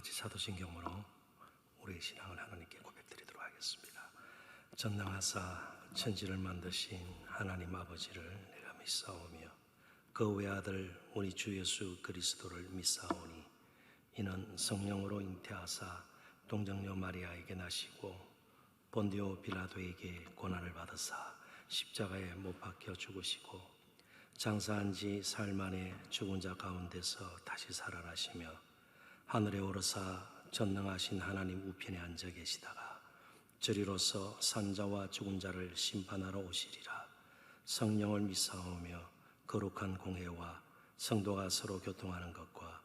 같이 사도신경으로 우리의 신앙을 하나님께 고백드리도록 하겠습니다. 전능하사 천지를 만드신 하나님 아버지를 내가 믿사오며 그 외아들 우리 주 예수 그리스도를 믿사오니 이는 성령으로 잉태하사 동정녀 마리아에게 나시고 본디오 빌라도에게 고난을 받으사 십자가에 못 박혀 죽으시고 장사한 지 사흘 만에 죽은 자 가운데서 다시 살아나시며 하늘에 오르사 전능하신 하나님 우편에 앉아 계시다가 저리로서 산자와 죽은 자를 심판하러 오시리라. 성령을 믿사오며 거룩한 공회와 성도가 서로 교통하는 것과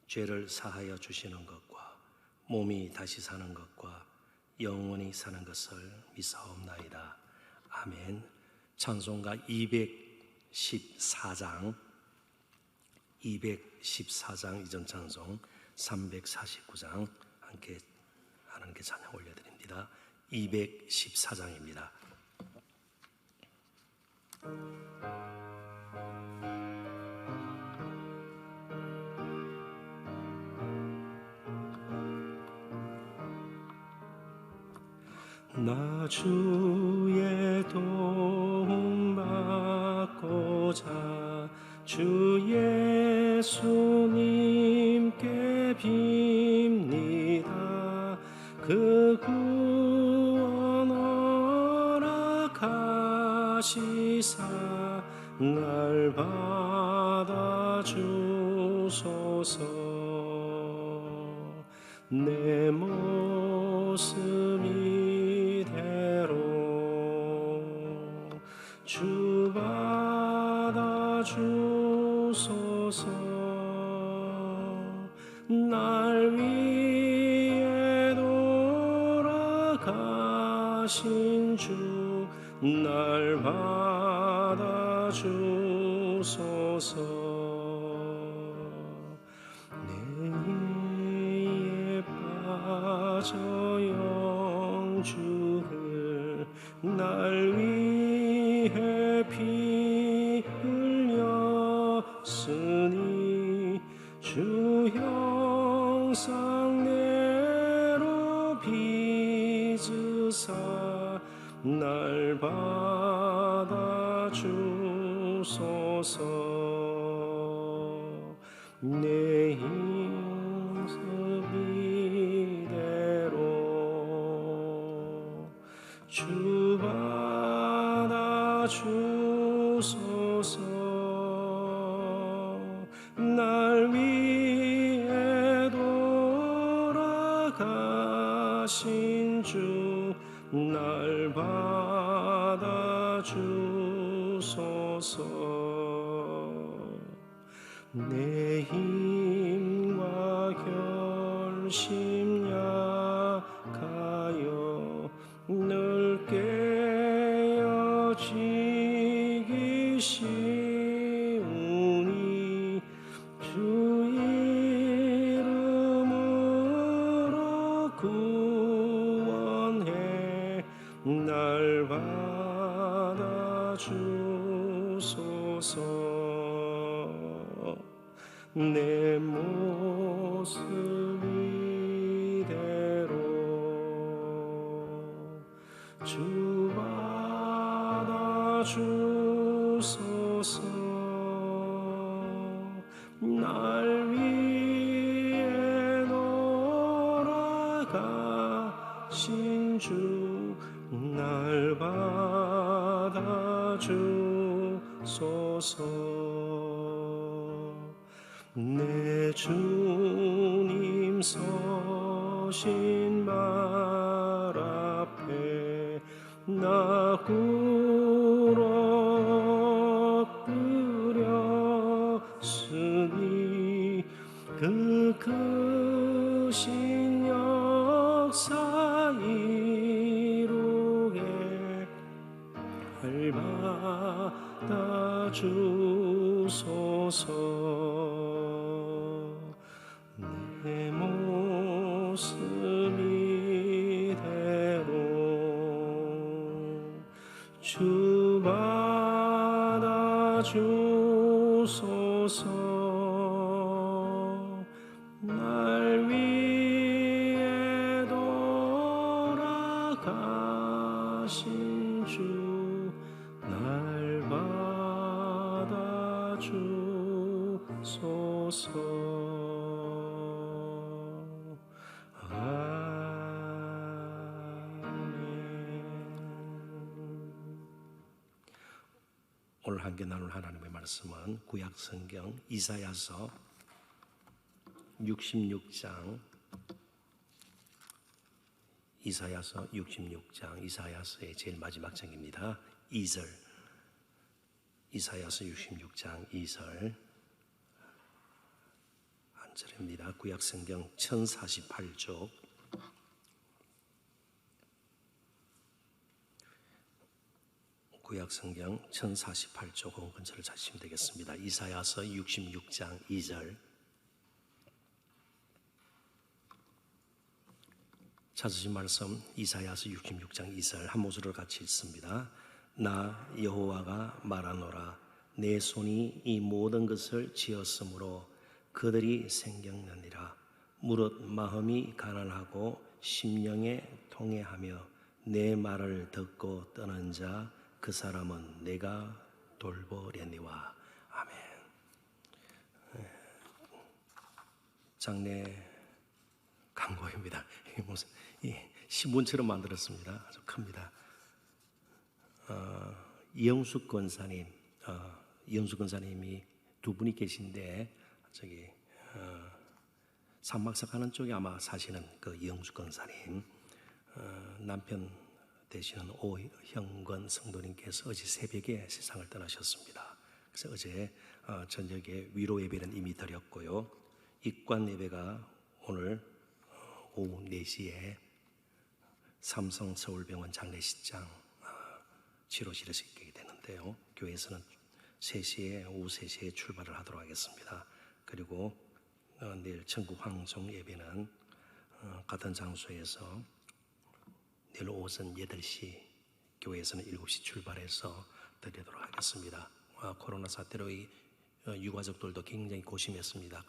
죄를 사하여 주시는 것과 몸이 다시 사는 것과 영원히 사는 것을 믿사옵나이다. 아멘. 찬송가 214장 이전 찬송 349장 함께 하나님께 찬양 올려드립니다. 214장입니다. 나 주의 도움 받고자 주 예수님께 빕니다. 그 구원 허락하시사 날 받아주소서. 내 모습 이대로 주 받아주소서. 날 위해 돌아가신 주 날 받아주소서. 내 이에 빠져 영주를 날 위해 피 흘렸으니 주 형상내로 빚으사 날 받아주소서. 내 인습 이대로 주 받아주소서. 날 위해 돌아가신 주 날 받아주소서. 내 힘과 결심 약하여 늘 깨어지기 쉬우니 주 이름으로 구원해 날 받아주소서. 내 모습 이대로 주 받아주소서. 날 위해 돌아가신 주 날 받아주소서. 내 주님 서신 말 앞에 나 꿇어뜨렸으니 그 크신 역사 이루게 날 받아주소서. 내 모습 이대로 주 받아주소서. 날 위해 오늘 함께 나눌 하나님의 말씀은 구약 성경 이사야서 66장 이사야서의 제일 마지막 장입니다. 2절, 이사야서 66장 2절 한 절입니다. 구약 성경 1048쪽 구약 성경 1048쪽 근처를 찾으시면 되겠습니다. 이사야서 66장 2절 찾으신 말씀 이사야서 66장 2절 한 목소리로 같이 읽습니다. 나 여호와가 말하노라. 내 손이 이 모든 것을 지었으므로 그들이 생각나니라. 무릇 마음이 가난하고 심령에 통해하며 내 말을 듣고 떠난 자 그 사람은 내가 돌보려니와. 아멘. 장례 광고입니다. 무슨 신문처럼 만들었습니다. 아주 큽니다. 이영숙 권사님이 두 분이 계신데 저기 산막사 가는 쪽에 아마 사시는 그 이영숙 권사님 남편 되시는 오형권 성도님께서 어제 새벽에 세상을 떠나셨습니다. 그래서 어제 저녁에 위로 예배는 이미 드렸고요. 입관 예배가 오늘 오후 4시에 삼성 서울병원 장례식장 치료실에서 있게 되는데요. 교회에서는 오후 3시에 출발을 하도록 하겠습니다. 그리고 내일 천국 황송 예배는 같은 장소에서 내일 오전 8시, 교회에서는 7시 출발해서 드리도록 하겠습니다. 코로나 사태로 유가족들도 굉장히 고심했습니다.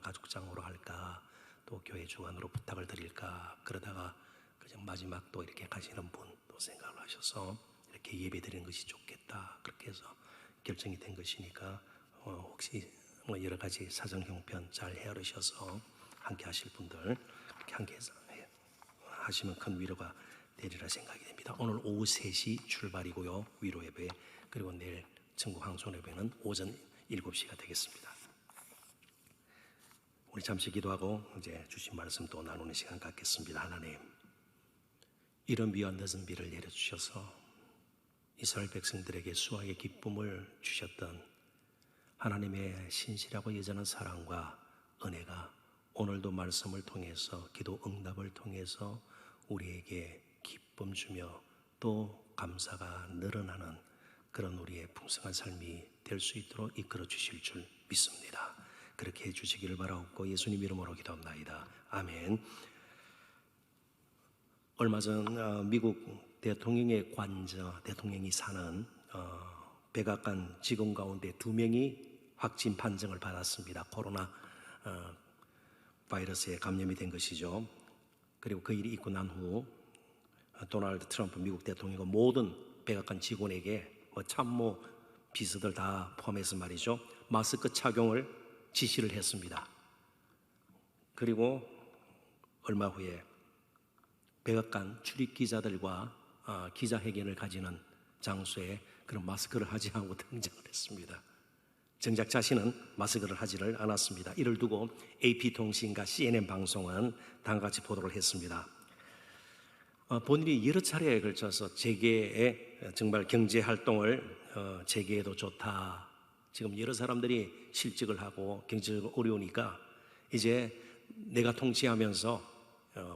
가족장으로 할까, 또 교회 주관으로 부탁을 드릴까, 그러다가 그냥 마지막 또 이렇게 가시는 분도 생각을 하셔서 이렇게 예배 드리는 것이 좋겠다, 그렇게 해서 결정이 된 것이니까 혹시 여러 가지 사정 형편 잘 헤아리셔서 함께 하실 분들 그렇게 함께 해서 하시면 큰 위로가 되리라 생각이 됩니다. 오늘 오후 3시 출발이고요. 위로 예배, 그리고 내일 천국 황송 예배는 오전 7시가 되겠습니다. 우리 잠시 기도하고 이제 주신 말씀 또 나누는 시간 갖겠습니다. 하나님, 이런 비와 늦은 비를 내려주셔서 이스라엘 백성들에게 수확의 기쁨을 주셨던 하나님의 신실하고 여전한 사랑과 은혜가 오늘도 말씀을 통해서 기도 응답을 통해서 우리에게 기쁨 주며 또 감사가 늘어나는 그런 우리의 풍성한 삶이 될 수 있도록 이끌어 주실 줄 믿습니다. 그렇게 해주시기를 바라옵고 예수님 이름으로 기도합나이다. 아멘. 얼마 전 미국 대통령의 관저, 대통령이 사는 백악관 직원 가운데 2명이 확진 판정을 받았습니다. 코로나 바이러스에 감염이 된 것이죠. 그리고 그 일이 있고 난 후 도널드 트럼프 미국 대통령과 모든 백악관 직원에게 참모 비서들 다 포함해서 말이죠, 마스크 착용을 지시를 했습니다. 그리고 얼마 후에 백악관 출입 기자들과 기자회견을 가지는 장소에 그런 마스크를 하지 않고 등장을 했습니다. 정작 자신은 마스크를 하지를 않았습니다. 이를 두고 AP통신과 CNN 방송은 다음과 같이 보도를 했습니다. 본인이 여러 차례에 걸쳐서 재계에 정말 경제활동을 재계에도 좋다, 지금 여러 사람들이 실직을 하고 경제적으로 어려우니까 이제 내가 통치하면서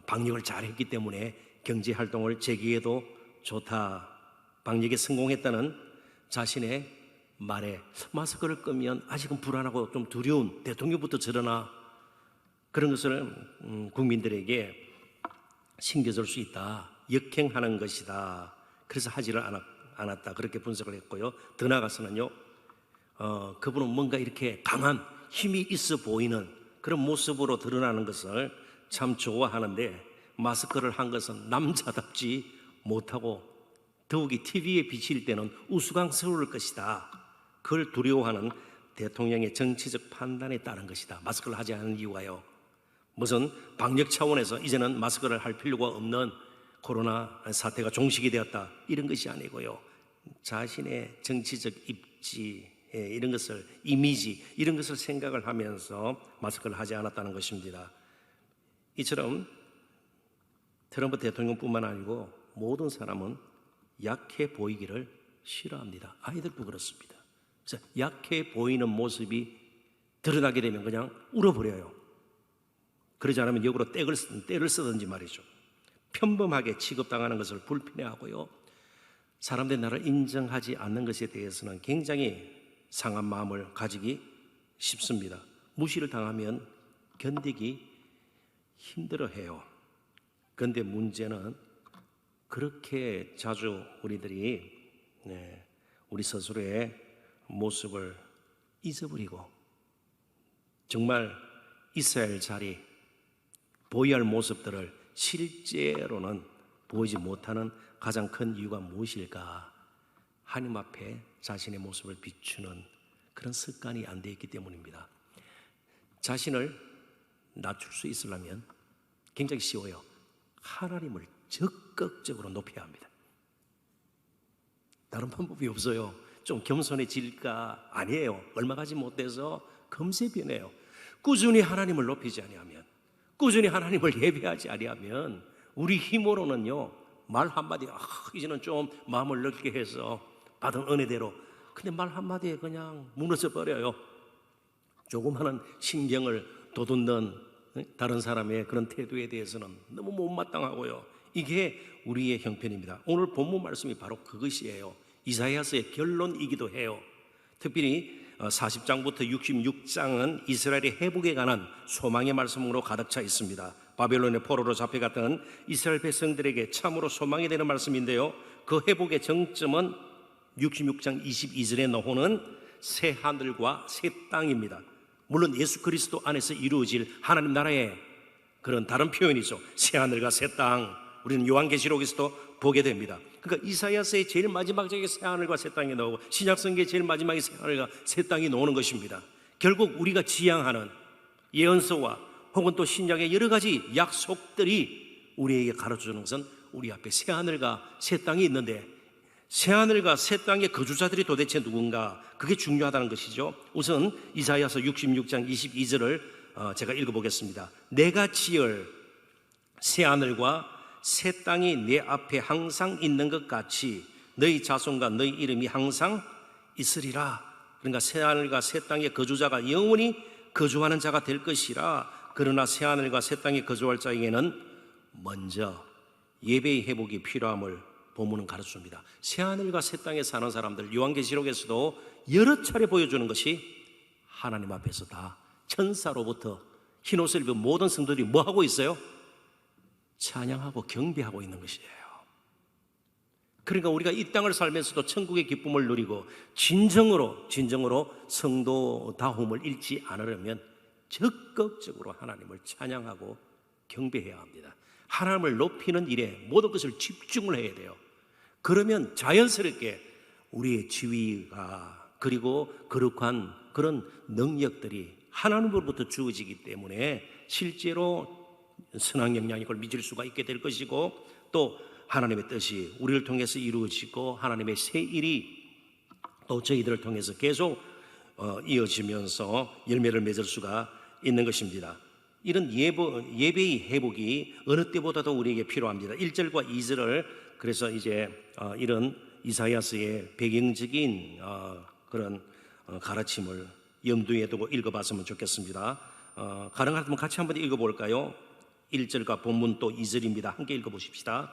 방역을 잘했기 때문에 경제활동을 재계에도 좋다, 방역에 성공했다는 자신의 말에 마스크를 끄면 아직은 불안하고 좀 두려운 대통령부터 저러나 그런 것을 국민들에게 신겨줄 수 있다, 역행하는 것이다, 그래서 하지를 않았다, 그렇게 분석을 했고요. 더 나아가서는요, 그분은 뭔가 이렇게 강한 힘이 있어 보이는 그런 모습으로 드러나는 것을 참 좋아하는데 마스크를 한 것은 남자답지 못하고 더욱이 TV에 비칠 때는 우스꽝스러울 것이다, 그걸 두려워하는 대통령의 정치적 판단에 따른 것이다. 마스크를 하지 않은 이유가요, 무슨 방역 차원에서 이제는 마스크를 할 필요가 없는 코로나 사태가 종식이 되었다, 이런 것이 아니고요, 자신의 정치적 입지, 이런 것을, 이미지, 이런 것을 생각을 하면서 마스크를 하지 않았다는 것입니다. 이처럼 트럼프 대통령뿐만 아니고 모든 사람은 약해 보이기를 싫어합니다. 아이들도 그렇습니다. 그래서 약해 보이는 모습이 드러나게 되면 그냥 울어버려요. 그러지 않으면 역으로 때를 쓰든지 말이죠. 평범하게 취급당하는 것을 불편해하고요, 사람들이 나를 인정하지 않는 것에 대해서는 굉장히 상한 마음을 가지기 쉽습니다. 무시를 당하면 견디기 힘들어해요. 그런데 문제는 그렇게 자주 우리들이 우리 스스로의 모습을 잊어버리고 정말 있어야 할 자리, 보여야 할 모습들을 실제로는 보이지 못하는 가장 큰 이유가 무엇일까? 하나님 앞에 자신의 모습을 비추는 그런 습관이 안 되어 있기 때문입니다. 자신을 낮출 수 있으려면 굉장히 쉬워요. 하나님을 적극적으로 높여야 합니다. 다른 방법이 없어요. 좀 겸손해질까? 아니에요. 얼마 가지 못해서 금세 변해요. 꾸준히 하나님을 높이지 아니하면, 꾸준히 하나님을 예배하지 아니하면 우리 힘으로는요, 말 한마디, 이제는 좀 마음을 넓게 해서 받은 은혜대로, 근데 말 한마디에 그냥 무너져 버려요. 조그마한 신경을 돋우는 다른 사람의 그런 태도에 대해서는 너무 못마땅하고요. 이게 우리의 형편입니다. 오늘 본문 말씀이 바로 그것이에요. 이사야서의 결론이기도 해요. 특별히 40장부터 66장은 이스라엘의 회복에 관한 소망의 말씀으로 가득 차 있습니다. 바벨론의 포로로 잡혀갔던 이스라엘 백성들에게 참으로 소망이 되는 말씀인데요, 그 회복의 정점은 66장 22절에 나오는 새 하늘과 새 땅입니다. 물론 예수 그리스도 안에서 이루어질 하나님 나라의 그런 다른 표현이죠. 새 하늘과 새 땅, 우리는 요한계시록에서도 보게 됩니다. 그러니까 이사야서의 제일 마지막 장에 새 하늘과 새 땅이 나오고 신약성경의 제일 마지막에 새 하늘과 새 땅이 나오는 것입니다. 결국 우리가 지향하는 예언서와 혹은 또 신약의 여러 가지 약속들이 우리에게 가르쳐주는 것은 우리 앞에 새 하늘과 새 땅이 있는데, 새 하늘과 새 땅의 거주자들이 도대체 누군가, 그게 중요하다는 것이죠. 우선 이사야서 66장 22절을 제가 읽어보겠습니다. 내가 지을 새 하늘과 새 땅이 내 앞에 항상 있는 것 같이 너희 자손과 너희 이름이 항상 있으리라. 그러니까 새 하늘과 새 땅의 거주자가 영원히 거주하는 자가 될 것이라. 그러나 새 하늘과 새 땅에 거주할 자에게는 먼저 예배의 회복이 필요함을 본문은 가르쳐줍니다. 새 하늘과 새 땅에 사는 사람들, 요한계시록에서도 여러 차례 보여주는 것이 하나님 앞에서 다 천사로부터 흰옷을 입은 모든 성도들이 뭐 하고 있어요? 찬양하고 경배하고 있는 것이에요. 그러니까 우리가 이 땅을 살면서도 천국의 기쁨을 누리고 진정으로 성도다움을 잃지 않으려면 적극적으로 하나님을 찬양하고 경배해야 합니다. 하나님을 높이는 일에 모든 것을 집중을 해야 돼요. 그러면 자연스럽게 우리의 지위가, 그리고 거룩한 그런 능력들이 하나님으로부터 주어지기 때문에 실제로 선한 영향력을 미칠 수가 있게 될 것이고, 또 하나님의 뜻이 우리를 통해서 이루어지고 하나님의 새 일이 또 저희들을 통해서 계속 이어지면서 열매를 맺을 수가 있는 것입니다. 이런 예배의 회복이 어느 때보다도 우리에게 필요합니다. 1절과 2절을 그래서 이제 이런 이사야서의 배경적인 그런 가르침을 염두에 두고 읽어봤으면 좋겠습니다. 가능하면 같이 한번 읽어볼까요? 1절과 본문 또 2절입니다. 함께 읽어보십시다.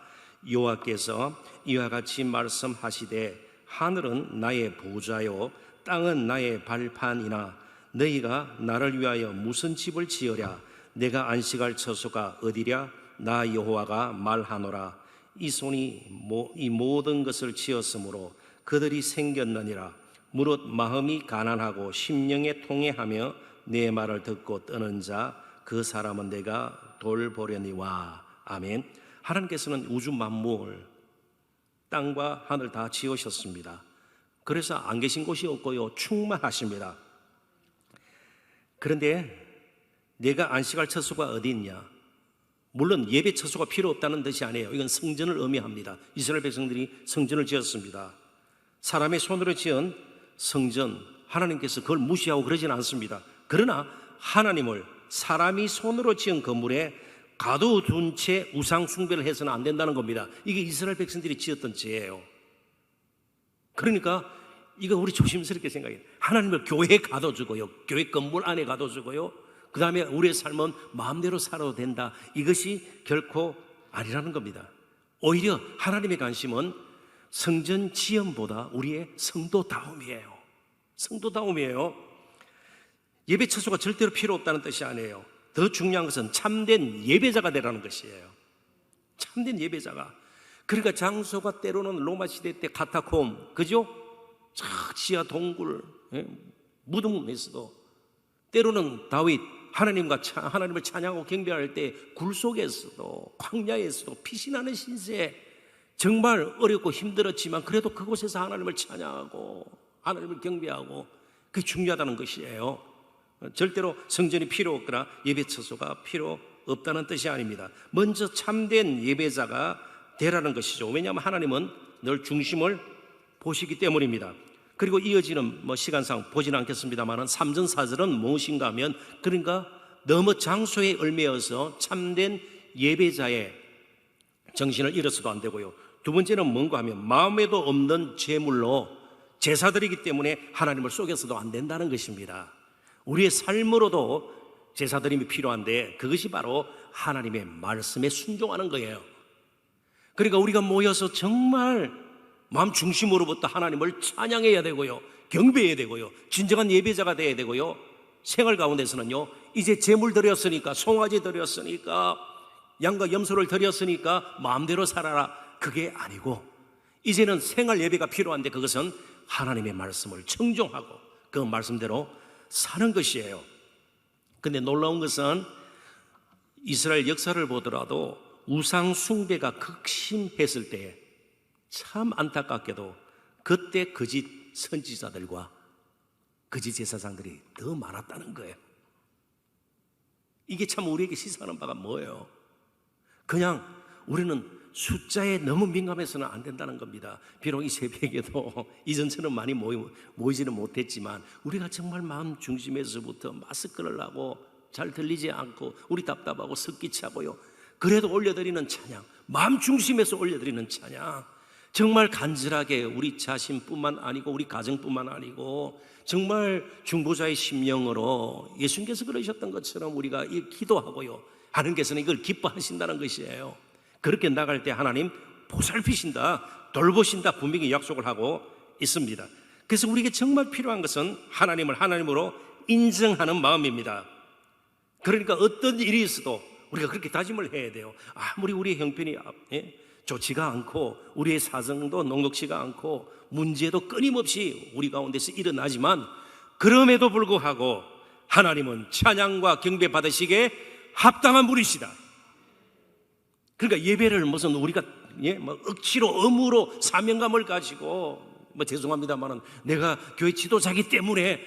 여호와께서 이와 같이 말씀하시되 하늘은 나의 보좌요 땅은 나의 발판이나 너희가 나를 위하여 무슨 집을 지으랴? 내가 안식할 처소가 어디랴? 나 여호와가 말하노라. 이 손이 이 모든 것을 지었으므로 그들이 생겼느니라. 무릇 마음이 가난하고 심령에 통회하며 내 말을 듣고 떠는 자 그 사람은 내가 돌보려니와. 아멘. 하나님께서는 우주 만물, 땅과 하늘 다 지으셨습니다. 그래서 안 계신 곳이 없고요, 충만하십니다. 그런데 내가 안식할 처소가 어디 있냐? 물론 예배 처소가 필요 없다는 뜻이 아니에요. 이건 성전을 의미합니다. 이스라엘 백성들이 성전을 지었습니다. 사람의 손으로 지은 성전, 하나님께서 그걸 무시하고 그러지는 않습니다. 그러나 하나님을 사람이 손으로 지은 건물에 가둬둔 채 우상 숭배를 해서는 안 된다는 겁니다. 이게 이스라엘 백성들이 지었던 죄예요. 그러니까 이거 우리 조심스럽게 생각해요. 하나님을 교회에 가둬주고요, 교회 건물 안에 가둬주고요, 그 다음에 우리의 삶은 마음대로 살아도 된다, 이것이 결코 아니라는 겁니다. 오히려 하나님의 관심은 성전 지음보다 우리의 성도다움이에요. 성도다움이에요. 예배 처소가 절대로 필요 없다는 뜻이 아니에요. 더 중요한 것은 참된 예배자가 되라는 것이에요. 참된 예배자가. 그러니까 장소가 때로는 로마 시대 때 카타콤, 그죠? 지하 동굴, 무덤에서도, 때로는 다윗 하나님을 찬양하고 경배할 때 굴 속에서도, 광야에서도, 피신하는 신세, 정말 어렵고 힘들었지만 그래도 그곳에서 하나님을 찬양하고 하나님을 경배하고, 그게 중요하다는 것이에요. 절대로 성전이 필요 없거나 예배 처소가 필요 없다는 뜻이 아닙니다. 먼저 참된 예배자가 되라는 것이죠. 왜냐하면 하나님은 늘 중심을 보시기 때문입니다. 그리고 이어지는 시간상 보지는 않겠습니다만 3절 4절은 무엇인가 하면, 그러니까 너무 장소에 얽매여서 참된 예배자의 정신을 잃어서도 안 되고요, 두 번째는 뭔가 하면 마음에도 없는 제물로 제사드리기 때문에 하나님을 속여서도 안 된다는 것입니다. 우리의 삶으로도 제사드림이 필요한데 그것이 바로 하나님의 말씀에 순종하는 거예요. 그러니까 우리가 모여서 정말 마음 중심으로부터 하나님을 찬양해야 되고요, 경배해야 되고요, 진정한 예배자가 되어야 되고요, 생활 가운데서는요, 이제 제물 드렸으니까, 송아지 드렸으니까, 양과 염소를 드렸으니까 마음대로 살아라, 그게 아니고 이제는 생활 예배가 필요한데 그것은 하나님의 말씀을 청종하고 그 말씀대로 사는 것이에요. 근데 놀라운 것은 이스라엘 역사를 보더라도 우상 숭배가 극심했을 때 참 안타깝게도 그때 거짓 선지자들과 거짓 제사장들이 더 많았다는 거예요. 이게 참 우리에게 시사하는 바가 뭐예요? 그냥 우리는 숫자에 너무 민감해서는 안 된다는 겁니다. 비록 이 새벽에도 이전처럼 많이 모이지는 못했지만 우리가 정말 마음 중심에서부터 마스크를 하고 잘 들리지 않고 우리 답답하고 습기차고요, 그래도 올려드리는 찬양, 마음 중심에서 올려드리는 찬양, 정말 간절하게 우리 자신뿐만 아니고 우리 가정뿐만 아니고 정말 중보자의 심령으로 예수님께서 그러셨던 것처럼 우리가 기도하고요, 하나님께서는 이걸 기뻐하신다는 것이에요. 그렇게 나갈 때 하나님 보살피신다, 돌보신다 분명히 약속을 하고 있습니다. 그래서 우리에게 정말 필요한 것은 하나님을 하나님으로 인정하는 마음입니다. 그러니까 어떤 일이 있어도 우리가 그렇게 다짐을 해야 돼요. 아무리 우리의 형편이 좋지가 않고 우리의 사정도 녹록지가 않고 문제도 끊임없이 우리 가운데서 일어나지만 그럼에도 불구하고 하나님은 찬양과 경배 받으시기에 합당한 분이시다. 그러니까 예배를 무슨 우리가 억지로 의무로 사명감을 가지고 죄송합니다만 내가 교회 지도자기 때문에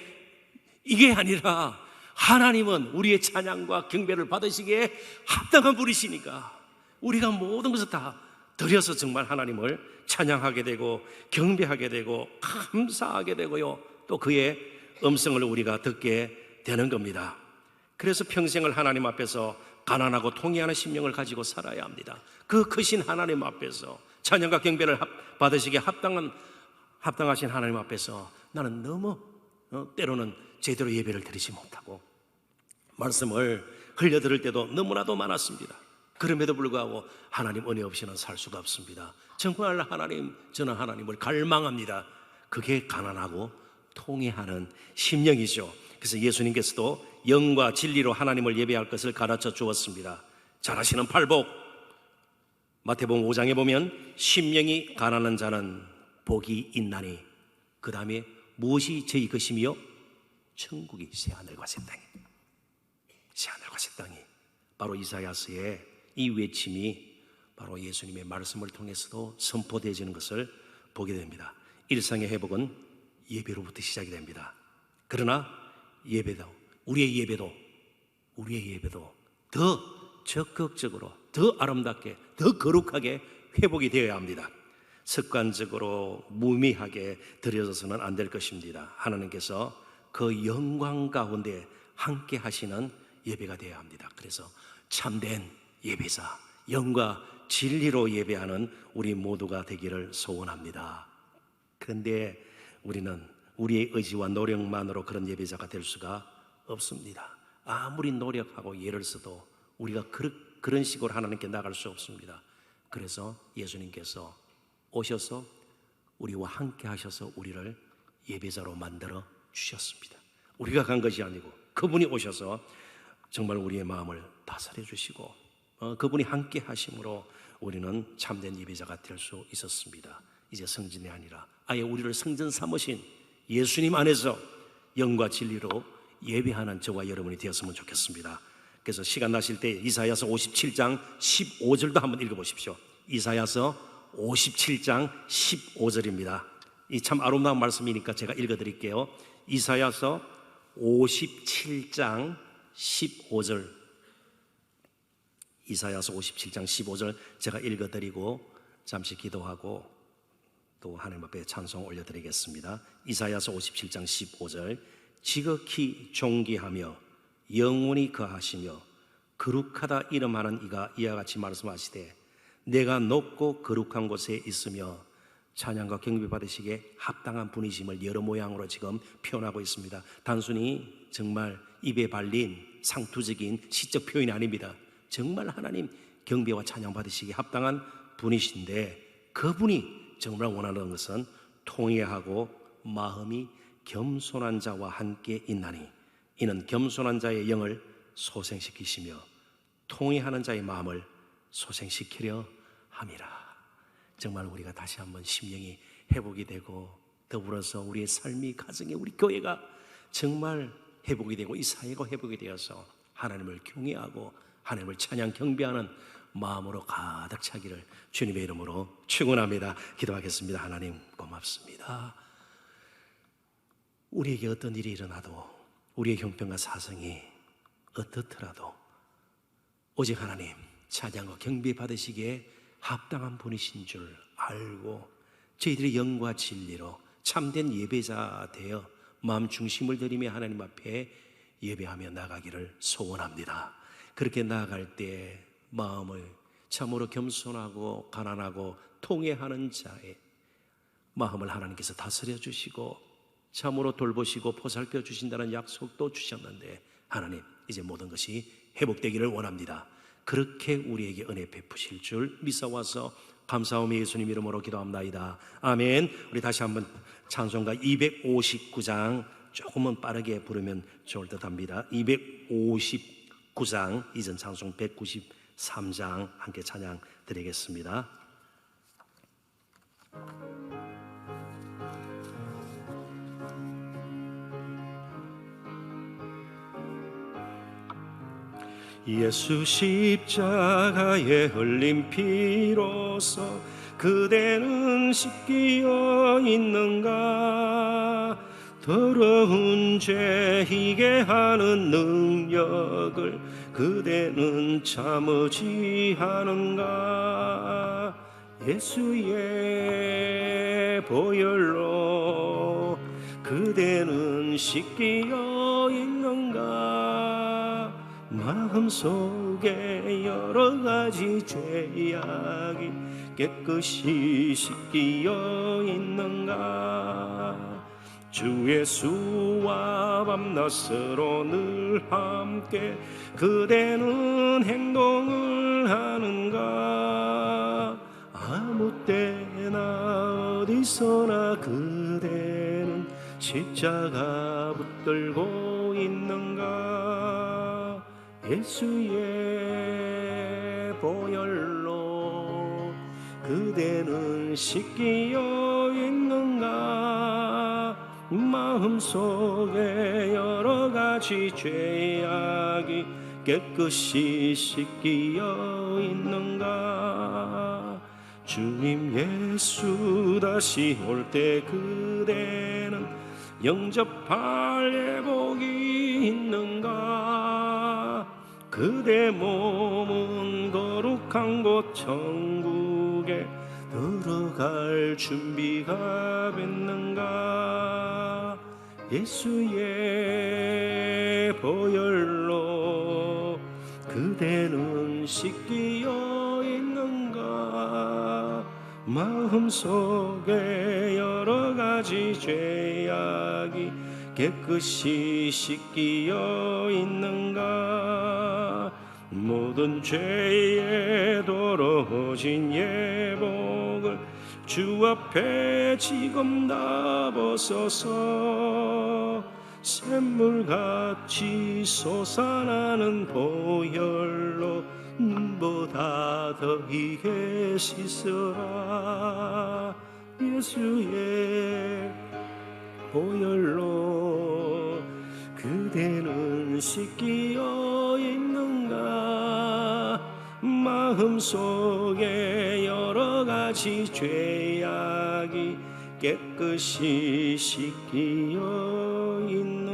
이게 아니라 하나님은 우리의 찬양과 경배를 받으시기에 합당한 분이시니까 우리가 모든 것을 다 드려서 정말 하나님을 찬양하게 되고 경배하게 되고 감사하게 되고요, 또 그의 음성을 우리가 듣게 되는 겁니다. 그래서 평생을 하나님 앞에서 가난하고 통회하는 심령을 가지고 살아야 합니다. 그 크신 하나님 앞에서 찬양과 경배를 받으시기에 합당하신 하나님 앞에서 나는 너무 때로는 제대로 예배를 드리지 못하고 말씀을 흘려들을 때도 너무나도 많았습니다. 그럼에도 불구하고 하나님 은혜 없이는 살 수가 없습니다. 정말 저는 하나님을 갈망합니다. 그게 가난하고 통회하는 심령이죠. 그래서 예수님께서도 영과 진리로 하나님을 예배할 것을 가르쳐 주었습니다. 잘하시는 팔복, 마태복음 5장에 보면 심령이 가난한 자는 복이 있나니 그 다음에 무엇이 저희 것이며 천국이 새하늘과 새 땅이, 새하늘과 새 땅이, 바로 이사야서의 이 외침이 바로 예수님의 말씀을 통해서도 선포되어지는 것을 보게 됩니다. 일상의 회복은 예배로부터 시작이 됩니다. 그러나 우리의 예배도 더 적극적으로, 더 아름답게, 더 거룩하게 회복이 되어야 합니다. 습관적으로 무미하게 드려져서는 안 될 것입니다. 하나님께서 그 영광 가운데 함께 하시는 예배가 되어야 합니다. 그래서 참된 예배자, 영과 진리로 예배하는 우리 모두가 되기를 소원합니다. 그런데 우리는 우리의 의지와 노력만으로 그런 예배자가 될 수가 없습니다. 아무리 노력하고 예를 써도 우리가 그런 식으로 하나님께 나갈 수 없습니다. 그래서 예수님께서 오셔서 우리와 함께 하셔서 우리를 예배자로 만들어 주셨습니다. 우리가 간 것이 아니고 그분이 오셔서 정말 우리의 마음을 다스려 주시고 그분이 함께 하심으로 우리는 참된 예배자가 될 수 있었습니다. 이제 성전이 아니라 아예 우리를 성전 삼으신 예수님 안에서 영과 진리로 예배하는 저와 여러분이 되었으면 좋겠습니다. 그래서 시간 나실 때 이사야서 57장 15절도 한번 읽어보십시오. 이사야서 57장 15절입니다. 이 참 아름다운 말씀이니까 제가 읽어드릴게요. 이사야서 57장 15절, 이사야서 57장 15절 제가 읽어드리고 잠시 기도하고 또 하나님 앞에 찬송 올려드리겠습니다. 이사야서 57장 15절. 지극히 존귀하며 영원히 거하시며 거룩하다 이름하는 이가 이와 같이 말씀하시되 내가 높고 거룩한 곳에 있으며 찬양과 경배 받으시기에 합당한 분이심을 여러 모양으로 지금 표현하고 있습니다. 단순히 정말 입에 발린 상투적인 시적 표현이 아닙니다. 정말 하나님 경배와 찬양 받으시기에 합당한 분이신데 그분이 정말 원하는 것은 통회하고 마음이 겸손한 자와 함께 있나니 이는 겸손한 자의 영을 소생시키시며 통회하는 자의 마음을 소생시키려 함이라. 정말 우리가 다시 한번 심령이 회복이 되고 더불어서 우리의 삶이 가정이 우리 교회가 정말 회복이 되고 이 사회가 회복이 되어서 하나님을 경외하고 하나님을 찬양 경배하는 마음으로 가득 차기를 주님의 이름으로 축원합니다. 기도하겠습니다. 하나님 고맙습니다. 우리에게 어떤 일이 일어나도 우리의 형편과 사정이 어떻더라도 오직 하나님 찬양과 경배 받으시기에 합당한 분이신 줄 알고 저희들의 영과 진리로 참된 예배자 되어 마음 중심을 들이며 하나님 앞에 예배하며 나가기를 소원합니다. 그렇게 나아갈 때 마음을 참으로 겸손하고 가난하고 통회하는 자의 마음을 하나님께서 다스려 주시고 참으로 돌보시고 보살펴 주신다는 약속도 주셨는데 하나님 이제 모든 것이 회복되기를 원합니다. 그렇게 우리에게 은혜 베푸실 줄 믿사와서 감사하며 예수님 이름으로 기도합나이다. 아멘. 우리 다시 한번 찬송가 259장 조금은 빠르게 부르면 좋을 듯 합니다. 259장 이전 찬송 193장 함께 찬양 드리겠습니다. 예수 십자가에 흘린 피로써 그대는 씻기어 있는가? 더러운 죄이게 하는 능력을 그대는 참으지 하는가? 예수의 보혈로 그대는 씻기어 있는가? 마음속에 여러 가지 죄악이 깨끗이 씻기어 있는가? 주 예수와 밤낮으로 늘 함께 그대는 행동을 하는가? 아무 때나 어디서나 그대는 십자가 붙들고 있는가? 예수의 보혈로 그대는 씻기어 있는가? 마음속에 여러 가지 죄악이 깨끗이 씻기어 있는가? 주님 예수 다시 올 때 그대는 영접할 예복이 있는가? 그대 몸은 거룩한 곳 천국에 들어갈 준비가 됐는가. 예수의 보혈로 그대는 씻기어 있는가. 마음속에 여러 가지 죄악이 깨끗이 씻기어 있는가. 모든 죄에 더러워진 예복을 주 앞에 지금 다 벗어서 샘물같이 솟아나는 보혈로 눈보다 더 희게 씻어라. 예수의 보혈로 그대는 씻기어 있는가. 마음속에 여러 가지 죄악이 깨끗이 씻기어 있는가.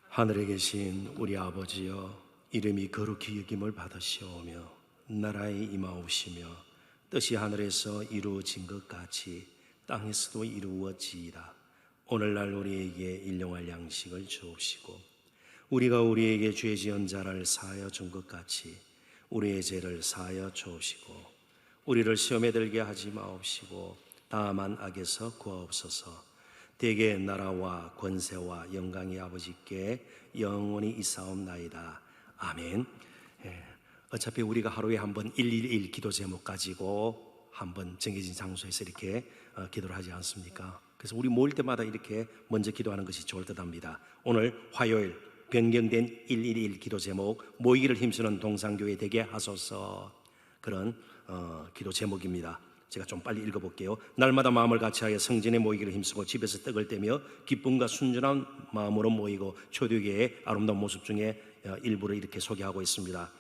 하늘에 계신 우리 아버지여, 이름이 거룩히 여김을 받으시오며 나라에 임하옵시며 뜻이 하늘에서 이루어진 것 같이 땅에서도 이루어지이다. 오늘날 우리에게 일용할 양식을 주옵시고 우리가 우리에게 죄 지은 자를 사하여 준 것 같이 우리의 죄를 사하여 주옵시고 우리를 시험에 들게 하지 마옵시고 다만 악에서 구하옵소서. 대개 나라와 권세와 영광이 아버지께 영원히 있사옵나이다. 아멘. 어차피 우리가 하루에 한번 111 기도 제목 가지고 한번 정해진 장소에서 이렇게 기도를 하지 않습니까? 그래서 우리 모일 때마다 이렇게 먼저 기도하는 것이 좋을 듯합니다. 오늘 화요일 변경된 111 기도 제목, 모이기를 힘쓰는 동산교회 되게 하소서, 그런 기도 제목입니다. 제가 좀 빨리 읽어볼게요. 날마다 마음을 같이하여 성전에 모이기를 힘쓰고 집에서 떡을 떼며 기쁨과 순전한 마음으로 모이고 초대교회의 아름다운 모습 중에 일부를 이렇게 소개하고 있습니다.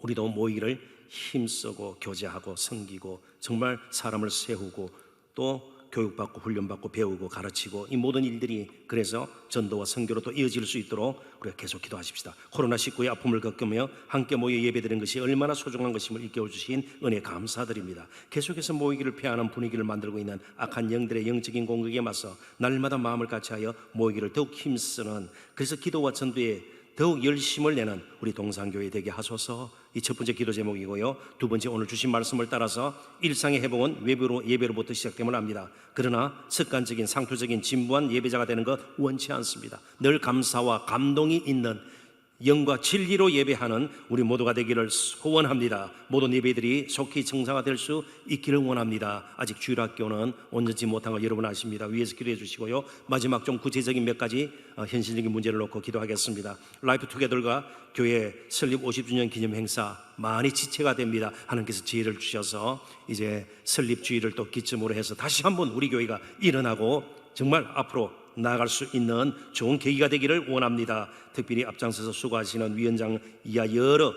우리도 모이기를 힘쓰고 교제하고 섬기고 정말 사람을 세우고 또 교육받고 훈련받고 배우고 가르치고 이 모든 일들이 그래서 전도와 선교로 또 이어질 수 있도록 우리가 계속 기도하십시다. 코로나19의 아픔을 겪으며 함께 모여 예배드리는 것이 얼마나 소중한 것임을 일깨워 주신 은혜 감사드립니다. 계속해서 모이기를 폐하는 분위기를 만들고 있는 악한 영들의 영적인 공격에 맞서 날마다 마음을 같이하여 모이기를 더욱 힘쓰는, 그래서 기도와 전도에 더욱 열심을 내는 우리 동산교회 되게 하소서. 이 첫 번째 기도 제목이고요. 두 번째, 오늘 주신 말씀을 따라서 일상의 회복은 예배로부터 시작됨을 압니다. 그러나 습관적인 상투적인 진부한 예배자가 되는 것 원치 않습니다. 늘 감사와 감동이 있는 영과 진리로 예배하는 우리 모두가 되기를 소원합니다. 모든 예배들이 속히 정상화될 수 있기를 원합니다. 아직 주일학교는 온전치 못한 걸 여러분 아십니다. 위에서 기도해 주시고요. 마지막 좀 구체적인 몇 가지 현실적인 문제를 놓고 기도하겠습니다. 라이프 투게더가 교회 설립 50주년 기념 행사 많이 지체가 됩니다. 하나님께서 지혜를 주셔서 이제 설립 주일을 또 기점으로 해서 다시 한번 우리 교회가 일어나고 정말 앞으로 나아갈 수 있는 좋은 계기가 되기를 원합니다. 특별히 앞장서서 수고하시는 위원장 이하 여러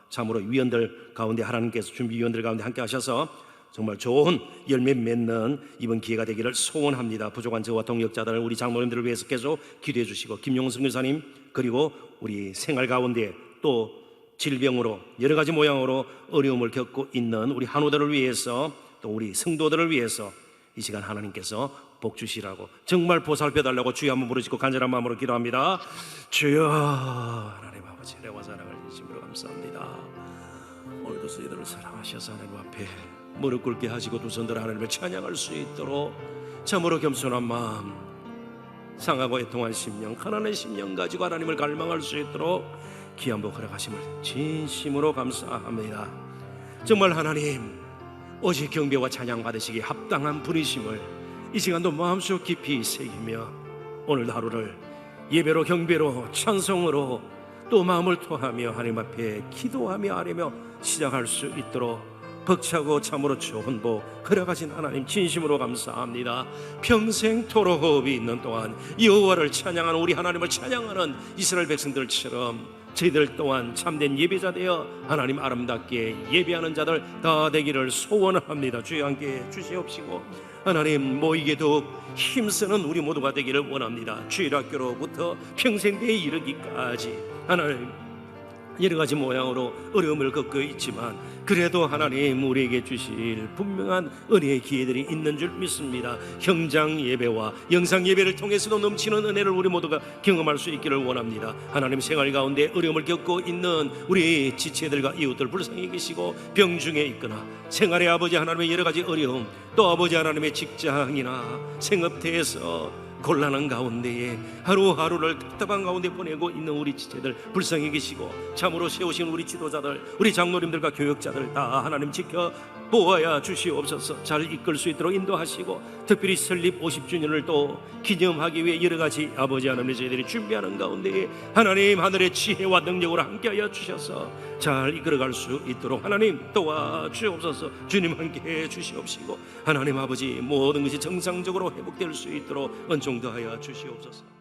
참으로 위원들 가운데 하나님께서 준비위원들 가운데 함께 하셔서 정말 좋은 열매 맺는 이번 기회가 되기를 소원합니다. 부족한 저와 동역자들을 우리 장로님들을 위해서 계속 기도해 주시고 김용승 교사님, 그리고 우리 생활 가운데 또 질병으로 여러 가지 모양으로 어려움을 겪고 있는 우리 한우들을 위해서 또 우리 성도들을 위해서 이 시간 하나님께서 복 주시라고 정말 보살펴달라고 주여 한번 부르시고 간절한 마음으로 기도합니다. 주여, 하나님 아버지 은혜와 사랑을 진심으로 감사합니다. 오늘도 저희들을 사랑하셔서 하나님 앞에 무릎 꿇게 하시고 두 손들어 하나님을 찬양할 수 있도록 참으로 겸손한 마음, 상하고 애통한 심령, 가난한 심령 가지고 하나님을 갈망할 수 있도록 귀한 복 허락하심을 진심으로 감사합니다. 정말 하나님 오직 경배와 찬양 받으시기에 합당한 분이심을 이 시간도 마음속 깊이 새기며 오늘 하루를 예배로 경배로 찬송으로 또 마음을 토하며 하나님 앞에 기도하며 아뢰며 시작할 수 있도록 벅차고 참으로 좋은 복 허락하신 하나님 진심으로 감사합니다. 평생토록 호흡이 있는 동안 여호와를 찬양하는 우리 하나님을 찬양하는 이스라엘 백성들처럼 저희들 또한 참된 예배자 되어 하나님 아름답게 예배하는 자들 다 되기를 소원합니다. 주여 함께 주시옵시고 하나님 모이게 더욱 힘쓰는 우리 모두가 되기를 원합니다. 주일학교로부터 평생대에 이르기까지 하나님 여러 가지 모양으로 어려움을 겪고 있지만 그래도 하나님 우리에게 주실 분명한 은혜의 기회들이 있는 줄 믿습니다. 현장 예배와 영상 예배를 통해서도 넘치는 은혜를 우리 모두가 경험할 수 있기를 원합니다. 하나님 생활 가운데 어려움을 겪고 있는 우리 지체들과 이웃들 불쌍히 계시고 병중에 있거나 생활의 아버지 하나님의 여러 가지 어려움, 또 아버지 하나님의 직장이나 생업대에서 곤란한 가운데에 하루하루를 답답한 가운데 보내고 있는 우리 지체들 불쌍히 계시고 참으로 세우신 우리 지도자들, 우리 장로님들과 교역자들 다 하나님 지켜 보아야 주시옵소서. 잘 이끌 수 있도록 인도하시고 특별히 설립 50주년을 또 기념하기 위해 여러 가지 아버지 하나님의 저희들이 준비하는 가운데에 하나님 하늘의 지혜와 능력으로 함께하여 주셔서 잘 이끌어갈 수 있도록 하나님 도와주옵소서. 주님 함께해 주시옵시고 하나님 아버지 모든 것이 정상적으로 회복될 수 있도록 은총 더하여 주시옵소서.